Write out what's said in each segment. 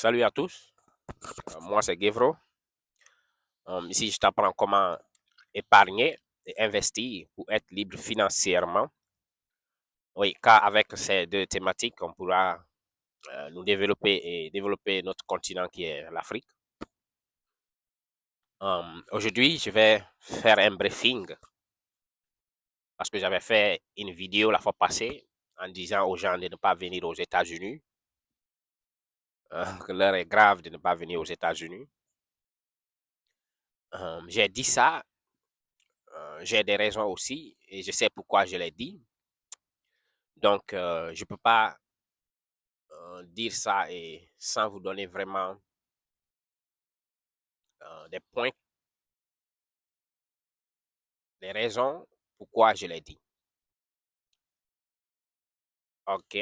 Salut à tous, moi c'est Gevro. Ici, je t'apprends comment épargner et investir pour être libre financièrement. Oui, car avec ces deux thématiques, on pourra nous développer et développer notre continent qui est l'Afrique. Aujourd'hui, je vais faire un briefing parce que j'avais fait une vidéo la fois passée en disant aux gens de ne pas venir aux États-Unis, que l'heure est grave de ne pas venir aux États-Unis. J'ai dit ça. J'ai des raisons aussi et je sais pourquoi je l'ai dit. Donc, je ne peux pas dire ça et sans vous donner vraiment des points, des raisons pourquoi je l'ai dit. OK.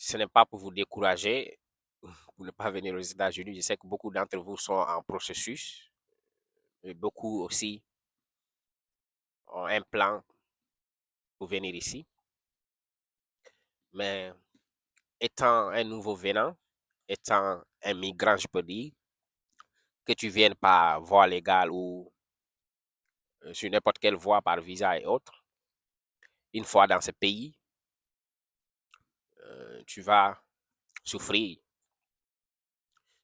Ce n'est pas pour vous décourager, pour ne pas venir aux États-Unis. Je sais que beaucoup d'entre vous sont en processus et beaucoup aussi ont un plan pour venir ici. Mais étant un nouveau venant, étant un migrant, je peux dire, que tu viennes par voie légale ou sur n'importe quelle voie par visa et autres, une fois dans ce pays, tu vas souffrir.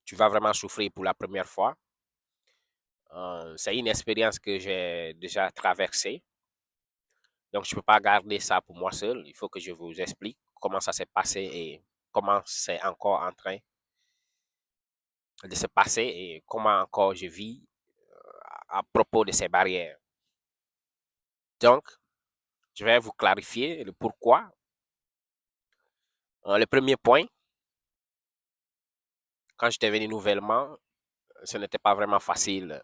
Tu vas vraiment souffrir pour la première fois. C'est une expérience que j'ai déjà traversée. Donc, je ne peux pas garder ça pour moi seul. Il faut que je vous explique comment ça s'est passé et comment c'est encore en train de se passer et comment encore je vis à propos de ces barrières. Donc, je vais vous clarifier le pourquoi. Le premier point, quand j'étais venu nouvellement, ce n'était pas vraiment facile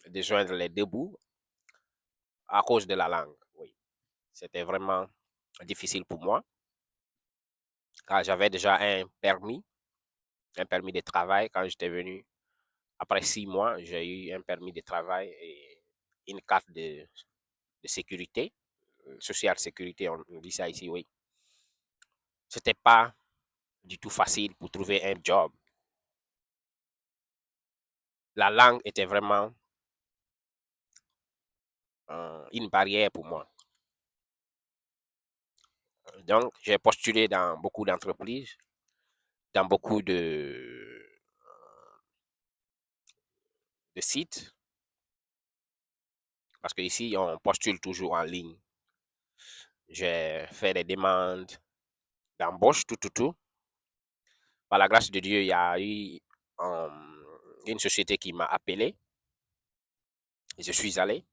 de joindre les deux bouts à cause de la langue. Oui, c'était vraiment difficile pour moi car j'avais déjà un permis de travail quand j'étais venu. Après 6 mois, j'ai eu un permis de travail et une carte de sécurité, social sécurité, on dit ça ici, oui. C'était pas du tout facile pour trouver un job. La langue était vraiment une barrière pour moi. Donc, j'ai postulé dans beaucoup d'entreprises, dans beaucoup de sites, parce qu'ici, on postule toujours en ligne. J'ai fait des demandes d'embauche, tout. Par la grâce de Dieu, il y a eu une société qui m'a appelé. Et je suis allé.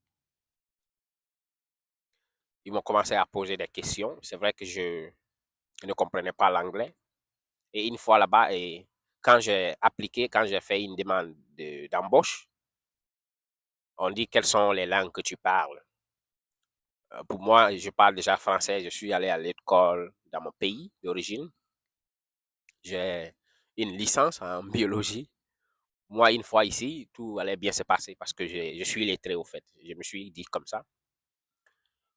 Ils m'ont commencé à poser des questions. C'est vrai que je ne comprenais pas l'anglais. Et une fois là-bas, et quand j'ai appliqué, quand j'ai fait une demande d'embauche, on dit quelles sont les langues que tu parles. Pour moi, je parle déjà français. Je suis allé à l'école dans mon pays d'origine. J'ai une licence en biologie. Moi, une fois ici, tout allait bien se passer parce que je suis lettré au fait. Je me suis dit comme ça.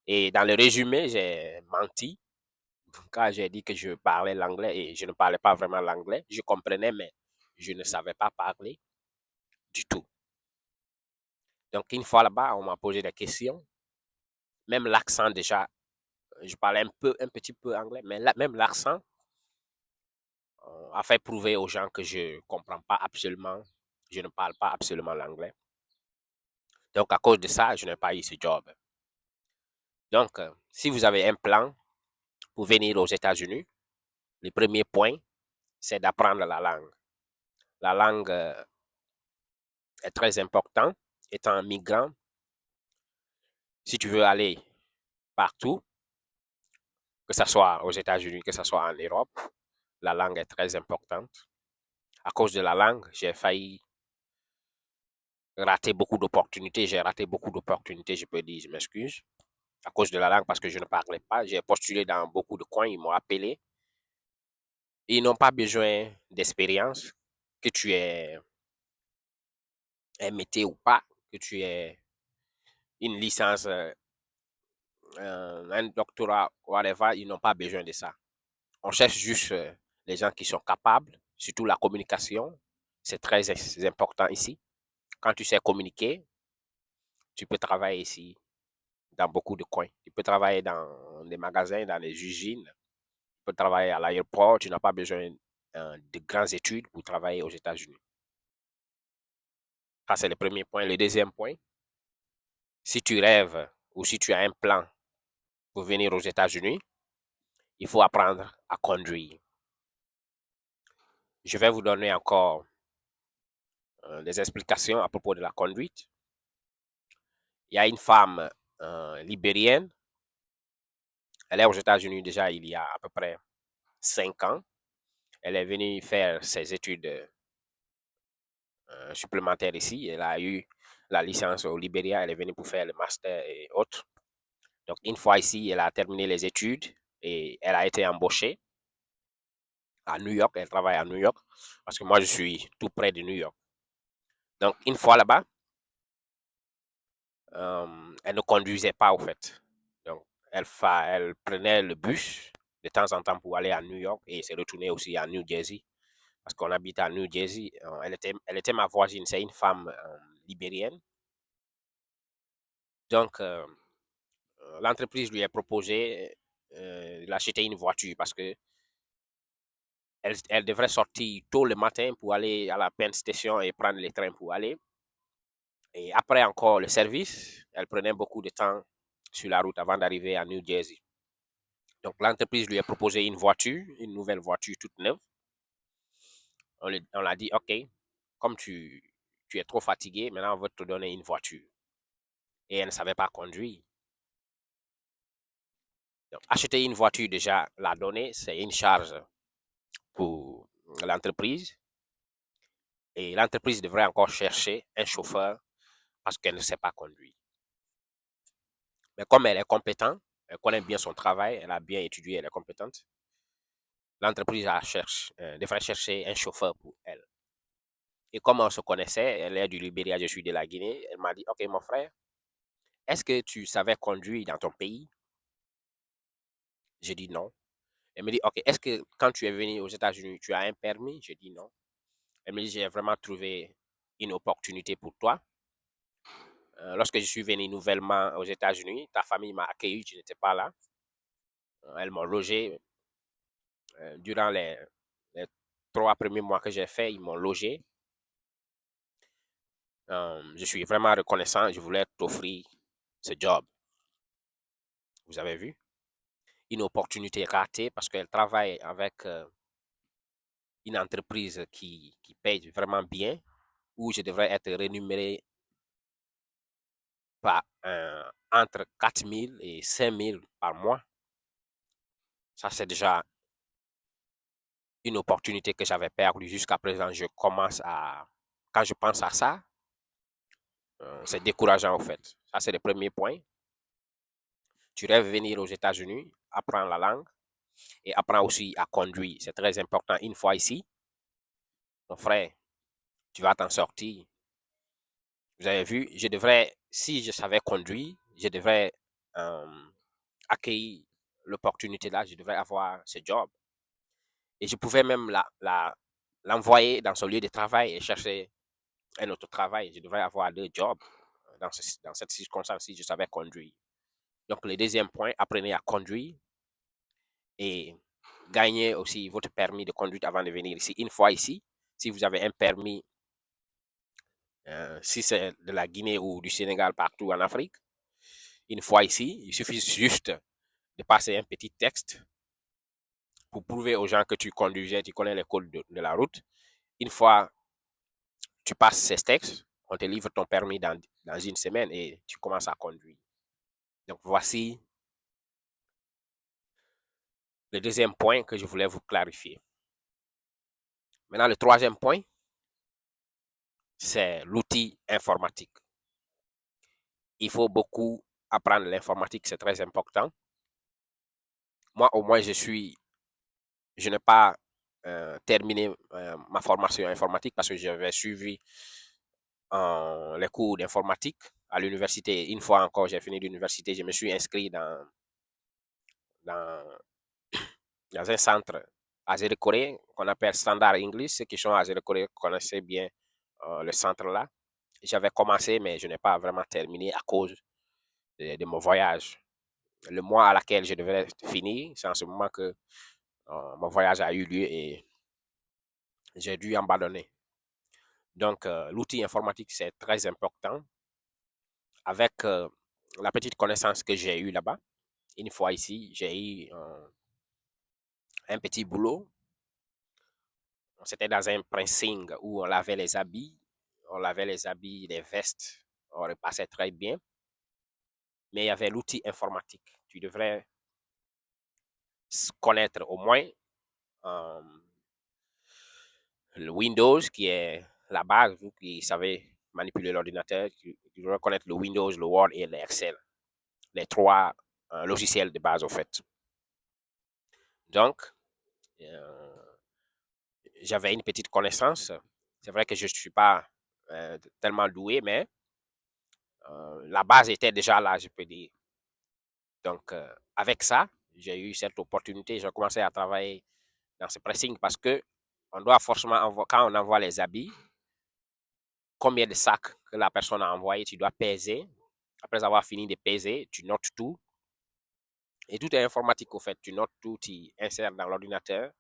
Et dans le résumé, j'ai menti quand j'ai dit que je parlais l'anglais et je ne parlais pas vraiment l'anglais. Je comprenais, mais je ne savais pas parler du tout. Donc, une fois là-bas, on m'a posé des questions. Même l'accent déjà, je parlais un petit peu anglais, mais même l'accent a fait prouver aux gens que je ne comprends pas absolument, je ne parle pas absolument l'anglais. Donc, à cause de ça, je n'ai pas eu ce job. Donc, si vous avez un plan pour venir aux États-Unis, le premier point, c'est d'apprendre la langue. La langue est très importante. Étant migrant, si tu veux aller partout, que ce soit aux États-Unis, que ce soit en Europe, la langue est très importante. À cause de la langue, j'ai failli rater beaucoup d'opportunités. J'ai raté beaucoup d'opportunités, je peux dire, je m'excuse. À cause de la langue, parce que je ne parlais pas. J'ai postulé dans beaucoup de coins, ils m'ont appelé. Ils n'ont pas besoin d'expérience, que tu aies un métier ou pas, que tu aies une licence, un doctorat, whatever, ils n'ont pas besoin de ça. On cherche juste les gens qui sont capables, surtout la communication, c'est très important ici. Quand tu sais communiquer, tu peux travailler ici dans beaucoup de coins. Tu peux travailler dans des magasins, dans les usines, tu peux travailler à l'aéroport, tu n'as pas besoin de grandes études pour travailler aux États-Unis. Ça, c'est le premier point. Le deuxième point, si tu rêves ou si tu as un plan pour venir aux États-Unis, il faut apprendre à conduire. Je vais vous donner encore des explications à propos de la conduite. Il y a une femme libérienne. Elle est aux États-Unis déjà il y a à peu près 5 ans. Elle est venue faire ses études supplémentaires ici. Elle a eu la licence au Libéria. Elle est venue pour faire le master et autres. Donc, une fois ici, elle a terminé les études et elle a été embauchée à New York. Elle travaille à New York parce que moi, je suis tout près de New York. Donc, une fois là-bas, elle ne conduisait pas au fait. Donc, elle prenait le bus de temps en temps pour aller à New York et se retourner aussi à New Jersey parce qu'on habite à New Jersey. Elle était ma voisine, c'est une femme libérienne. Donc, l'entreprise lui a proposé d'acheter une voiture parce que elle devrait sortir tôt le matin pour aller à la Penn Station et prendre le train pour aller. Et après encore le service, elle prenait beaucoup de temps sur la route avant d'arriver à New Jersey. Donc, l'entreprise lui a proposé une voiture, une nouvelle voiture toute neuve. On l'a dit, OK, comme tu es trop fatigué, maintenant on va te donner une voiture. Et elle ne savait pas conduire. Donc, acheter une voiture déjà, la donner, c'est une charge pour l'entreprise. Et l'entreprise devrait encore chercher un chauffeur parce qu'elle ne sait pas conduire. Mais comme elle est compétente, elle connaît bien son travail, elle a bien étudié, elle est compétente, l'entreprise devrait chercher un chauffeur pour elle. Et comme on se connaissait, elle est du Libéria, je suis de la Guinée, elle m'a dit, OK, mon frère, est-ce que tu savais conduire dans ton pays? J'ai dit non. Elle me dit, OK, est-ce que quand tu es venu aux États-Unis, tu as un permis? J'ai dit non. Elle me dit, j'ai vraiment trouvé une opportunité pour toi. Lorsque je suis venu nouvellement aux États-Unis, ta famille m'a accueilli, tu n'étais pas là. Elles m'ont logé durant les 3 premiers mois que j'ai fait, ils m'ont logé. Je suis vraiment reconnaissant. Je voulais t'offrir ce job. Vous avez vu? Une opportunité ratée parce qu'elle travaille avec une entreprise qui paye vraiment bien, où je devrais être rémunéré par entre 4 000 et 5 000 par mois. Ça, c'est déjà une opportunité que j'avais perdue jusqu'à présent. Quand je pense à ça, c'est décourageant au fait. Ça, c'est le premier point. Tu rêves venir aux États-Unis, apprendre la langue et apprendre aussi à conduire. C'est très important. Une fois ici, mon frère, tu vas t'en sortir. Vous avez vu, si je savais conduire, je devrais accueillir l'opportunité là, je devrais avoir ce job. Et je pouvais même l'envoyer dans son lieu de travail et chercher un autre travail. Je devrais avoir 2 jobs dans cette circonstance si je savais conduire. Donc, le deuxième point, apprenez à conduire et gagnez aussi votre permis de conduite avant de venir ici. Une fois ici, si vous avez un permis, si c'est de la Guinée ou du Sénégal, partout en Afrique, une fois ici, il suffit juste de passer un petit texte pour prouver aux gens que tu conduisais, tu connais les codes de la route. Une fois tu passes ces textes, on te livre ton permis dans une semaine et tu commences à conduire. Donc, voici le deuxième point que je voulais vous clarifier. Maintenant, le troisième point, c'est l'outil informatique. Il faut beaucoup apprendre l'informatique, c'est très important. Moi, au moins, je n'ai pas terminé ma formation informatique parce que j'avais suivi les cours d'informatique à l'université. Une fois encore, j'ai fini l'université, je me suis inscrit dans un centre Azérie-Corée, qu'on appelle Standard English. Ceux qui sont à Azérie-Corée connaissaient bien le centre là. J'avais commencé, mais je n'ai pas vraiment terminé à cause de mon voyage. Le mois à laquelle je devais finir, c'est en ce moment que mon voyage a eu lieu et j'ai dû abandonner. Donc, l'outil informatique, c'est très important. Avec la petite connaissance que j'ai eue là-bas, une fois ici, j'ai eu un petit boulot. C'était dans un pressing où on lavait les habits. On lavait les habits, les vestes. On repassait très bien. Mais il y avait l'outil informatique. Tu devrais connaître au moins euh, le Windows, qui est la base. Vous qui savez manipuler l'ordinateur, tu devrais connaître le Windows, le Word et l'Excel. Les trois logiciels de base, au fait. Donc, euh, j'avais une petite connaissance. C'est vrai que je ne suis pas tellement doué, mais la base était déjà là, je peux dire. Donc, avec ça, j'ai eu cette opportunité. J'ai commencé à travailler dans ce pressing parce que on doit forcément, quand on envoie les habits, combien de sacs que la personne a envoyé, tu dois peser. Après avoir fini de peser, tu notes tout. Et tout est informatique au fait. Tu notes tout, tu insères dans l'ordinateur.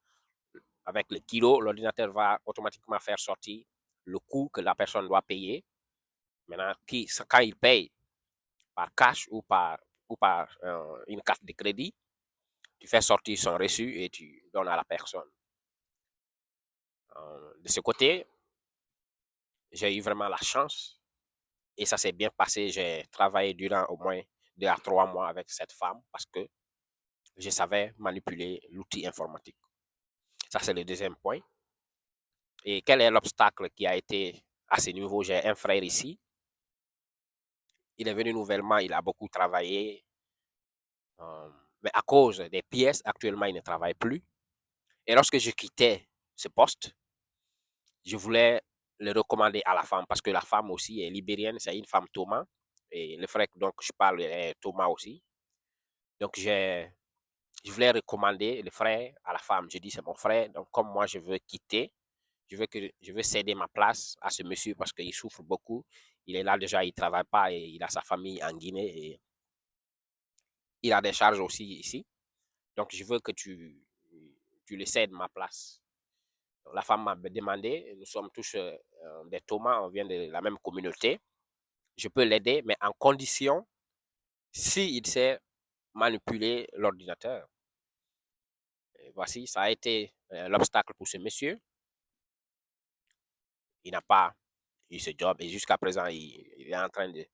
Avec le kilo, l'ordinateur va automatiquement faire sortir le coût que la personne doit payer. Maintenant, quand il paye par cash ou par une carte de crédit, tu fais sortir son reçu et tu donnes à la personne. De ce côté, j'ai eu vraiment la chance et ça s'est bien passé. J'ai travaillé durant au moins 2 à 3 mois avec cette femme parce que je savais manipuler l'outil informatique. Ça, c'est le deuxième point. Et quel est l'obstacle qui a été à ce niveau? J'ai un frère ici. Il est venu nouvellement, il a beaucoup travaillé. Mais à cause des pièces, actuellement, il ne travaille plus. Et lorsque je quittais ce poste, je voulais le recommander à la femme parce que la femme aussi est libérienne, c'est une femme Thomas. Et le frère donc je parle est Thomas aussi. Donc je voulais recommander le frère à la femme. Je dis c'est mon frère, donc comme moi je veux quitter, je veux céder ma place à ce monsieur parce qu'il souffre beaucoup. Il est là déjà, il ne travaille pas et il a sa famille en Guinée et il a des charges aussi ici. Donc je veux que tu le cèdes ma place. La femme m'a demandé, nous sommes tous des Thomas, on vient de la même communauté. Je peux l'aider, mais en condition, s'il sait manipuler l'ordinateur. Voici, ça a été l'obstacle pour ce monsieur. Il n'a pas eu ce job et jusqu'à présent, il est en train de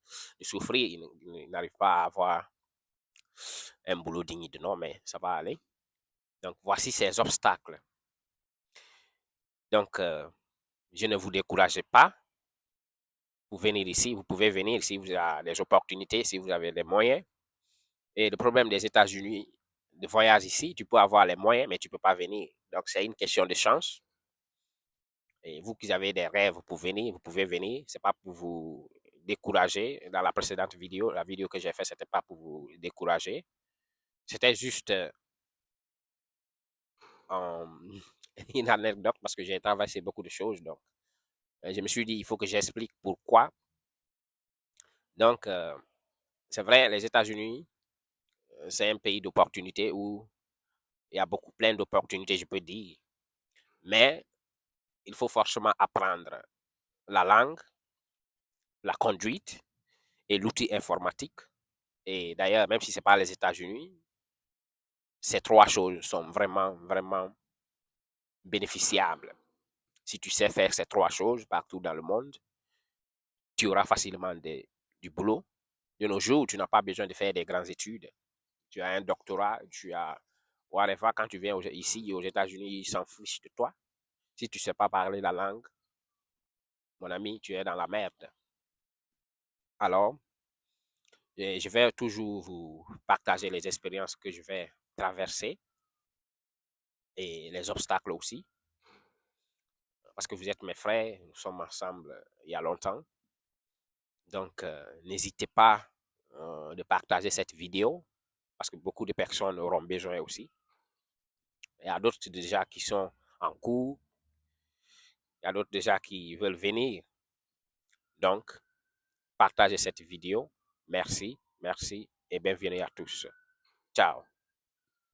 souffrir. Il n'arrive pas à avoir un boulot digne de nom, mais ça va aller. Donc, voici ces obstacles. Donc, je ne vous découragez pas pour venir ici. Vous pouvez venir si vous avez des opportunités, si vous avez des moyens. Et le problème des États-Unis, de voyage ici, tu peux avoir les moyens, mais tu ne peux pas venir. Donc, c'est une question de chance. Et vous qui avez des rêves pour venir, vous pouvez venir. C'est pas pour vous décourager. Dans la précédente vidéo, la vidéo que j'ai faite, c'était pas pour vous décourager. C'était juste une anecdote parce que j'ai traversé beaucoup de choses. Donc, je me suis dit, il faut que j'explique pourquoi. Donc, c'est vrai, les États-Unis, c'est un pays d'opportunités où il y a beaucoup plein d'opportunités, je peux dire. Mais il faut forcément apprendre la langue, la conduite et l'outil informatique. Et d'ailleurs, même si ce n'est pas les États-Unis, ces trois choses sont vraiment, vraiment bénéficiables. Si tu sais faire ces trois choses partout dans le monde, tu auras facilement du boulot. De nos jours, tu n'as pas besoin de faire des grandes études. Tu as un doctorat, tu as whatever. Quand tu viens ici aux États-Unis, ils s'en fichent de toi. Si tu ne sais pas parler la langue, mon ami, tu es dans la merde. Alors, je vais toujours vous partager les expériences que je vais traverser et les obstacles aussi. Parce que vous êtes mes frères, nous sommes ensemble il y a longtemps. Donc, n'hésitez pas de partager cette vidéo parce que beaucoup de personnes auront besoin aussi. Il y a d'autres déjà qui sont en cours. Il y a d'autres déjà qui veulent venir. Donc, partagez cette vidéo. Merci, merci et bienvenue à tous. Ciao.